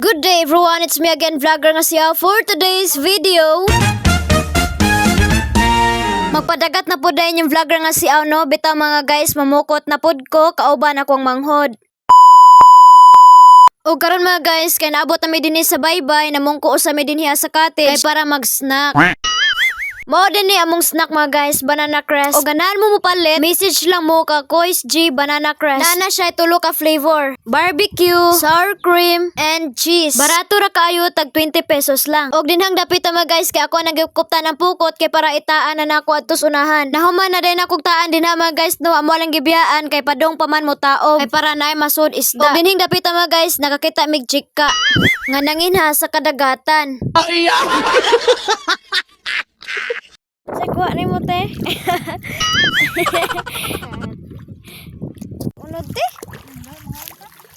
Good day everyone, it's me again, vlogger nga siya for today's video. Magpadagat na po dahil yung vlogger nga siya, no? Bitaw mga guys, mamukot na pod ko, kauban akong manghod. O karon mga guys, kay naabot na mi dinhi sa baybay, namungko sa mi dinhi sa cottage kay para mag-snack. Mao din ni among snack mga guys, banana crest. O ganahan mo palit, message lang mo ka Kois G banana crest. Nana siya tulo ka flavor, barbecue, sour cream, and cheese. Barato ra kaayo, tag 20 pesos lang. Og dinhang dapit mga guys, kay ako nagkupta ng pukot kay para itaan na nako adtos unahan. Nahuman na din akong taan din mga guys, no, amo lang gibiyaan kay padong paman mo tao kay para naay masud isda. Og dinhing dapit mga guys, nakakita mig chika nga nanginha sa kadagatan. Sagwa ni mo te. Unod te.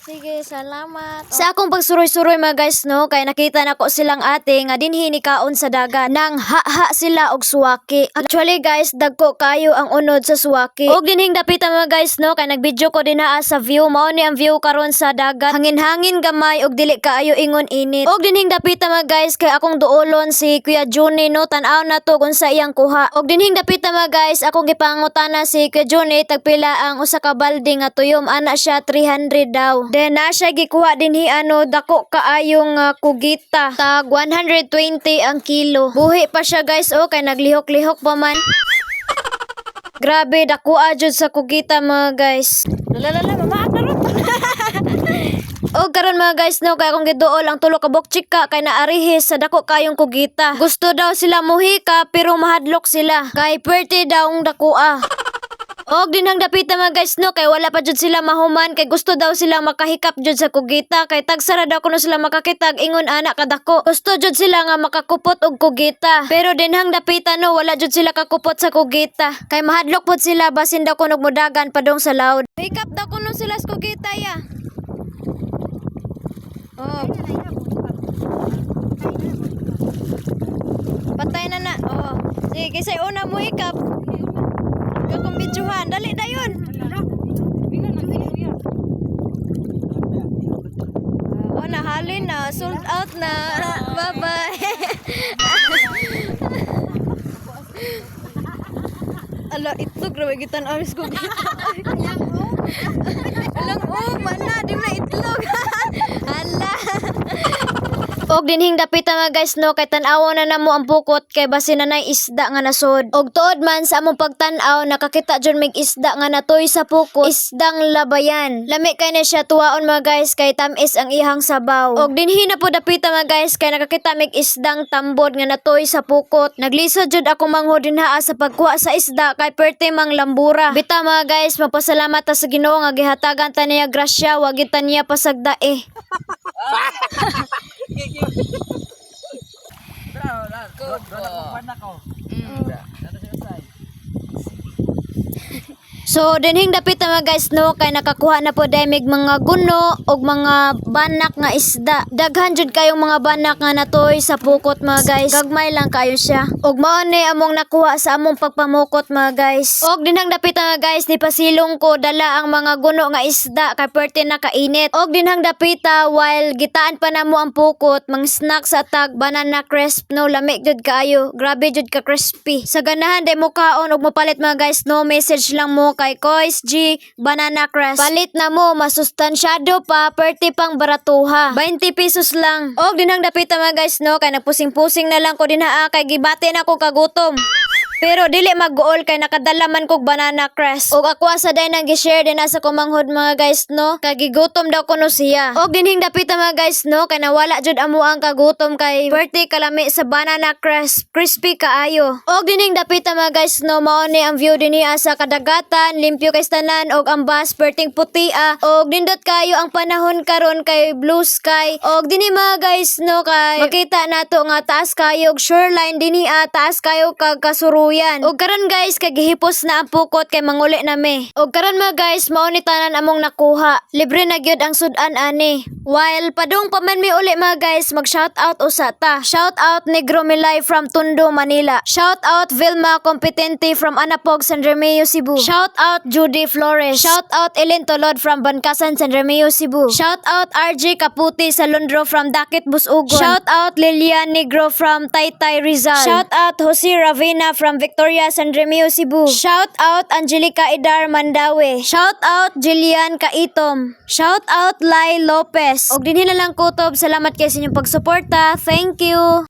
Sige, salamat. Sa akong pagsuroy-suroy mga guys, no, kay nakita nako silang ate nga dinhi ni kaon sa dagat. Nang ha sila og suwaki. Actually guys, dagko kayo ang unod sa suwaki. Og dinhing dapita mga guys, no, kay nagbidyo ko dinaa sa view. Mao ni ang view karon sa dagat. Hangin-hangin gamay og dili kaayo ingon init. Og dinhing dapita mga guys, kay akong duolon si Kuya Johnny, no, tan-aw na to kung sa iyang kuha. Og dinhing dapita mga guys, akong gipangutana si Kuya Johnny tagpila ang usa ka balde nga tuyom. Ana siya 300 daw. Then na siya gikuha dinhi dako kaayong kugita. Tag 120 ang kilo. Buhi pa siya guys, kay naglihok-lihok pa man. Grabe, dako jud sa kugita mga guys. Lalala, mamaak na ron. O karon mga guys, no, kay akong giduol ang tulo ka bokchika kay naarihis sa dako kayong kugita. Gusto daw sila muhika pero mahadlok sila. Kay pwerte daw ang dakoa. Og dinhang dapita mga guys, no, kay wala pa jud sila mahuman kay gusto daw sila makahikap jud sa kugita kay tagsara daw kuno sila makakitag ingon ana kadako. Gusto jud sila nga makakupot og kugita. Pero dinhang dapita, no, wala jud sila kakupot sa kugita kay mahadlok pud sila basin daw kuno mudagan padong sa laod. Hikap daw kuno sila sa kugita ya. Oh. Patay na na. Oh. Sige, say una mo hikap. Kakong bidyuhan. Dali na yun. Nahalin na. Sold out na. Bye-bye. Ala, itlog. Rawagitan amis ko. Alang, mana. Di mo na itlog. Ala. Og dinhing dapita mga guys, no, kay tan-awo na namo ang pukot kay basin na nay isda nga nasod. Og tuod man sa among pagtan-aw, nakakita jud mig isda nga natoy sa pukot, isdang labayan. Lami kay na siya tuwaon mga guys kay tamis ang ihang sabaw. Og dinhi na po dapita mga guys kay nakakita mig isdang tambod nga natoy sa pukot. Naglisod jud ako manghod dinhaa sa pagkuha sa isda kay perte mang lambura. Bitaw mga guys, mapasalamat ta sa Ginoo nga gihatagan ta niya grasya, wa gid ta niya pasagdae. So dinhing dapit mga guys, no, kay nakakuha na po daymig mga guno og mga banak nga isda. Daghan jud kayong mga banak nga natoy sa pukot mga guys. Gagmay lang kayo siya. Og mao ni among nakuha sa among pagpamukot mga guys. Og dinhang dapit mga guys, ni pasilong ko dala ang mga guno nga isda kay pwerte na kainit. Og dinhang dapita while gitaan pa namo ang pukot, mang snack sa tag banana crisp, no, lami jud kaayo. Grabe jud ka crispy. Sa ganahan day mo kaon og mopalit mga guys, no, message lang mo kay Kois G banana crest. Palit na mo, masustansyado pa, perte pang baratuha. 20 pesos lang. Og dinhang dapita mga guys, no, kay nagpusing-pusing na lang ko dinhaa kay gibati na ko kagutom. Pero dili mag-goal kay nakadala man kog banana crest. Og ako sa day nang gi-share din sa kumanghod mga guys, no, kay gigutom daw kuno siya. Og dinhing dapita mga guys, no, kay nawala jud amo ang kagutom kay pwerte kalami sa banana crest, crispy kaayo. Og dinhing dapita mga guys, no, mao ni ang view dinhi sa kadagatan, limpyo kay tanan og ang bus perting putia. Og nindot kayo ang panahon karon kay blue sky. Og dinhi mga guys, no, kay makita nato nga taas kayo og shoreline dinhi taas kayo kag kasuro tuluyan. Ug karon guys kagihipos na ang pukot kay manguli nami. Ug karon mga guys mao ni tanan among nakuha. Libre na gyud ang sudan ani. While padung pa man mi uli mga guys mag shout out usa ta. Shout out Negro Milay from Tondo, Manila. Shout out Vilma Competente from Anapog, San Remeo, Cebu. Shout out Judy Flores. Shout out Ellen Tolod from Bancasan, San Remeo, Cebu. Shout out RJ Kaputi sa Lundro from Dakit, Busugon. Shout out Lilian Negro from Taytay, Rizal. Shout out Jose Ravina from Victoria, San Remeo, Cebu. Shout out Angelica Idar Mandawe. Shout out Jillian Kaitom. Shout out Lai Lopez. Og dinhi na lang kutob, salamat kay sa inyong pagsuporta. Thank you.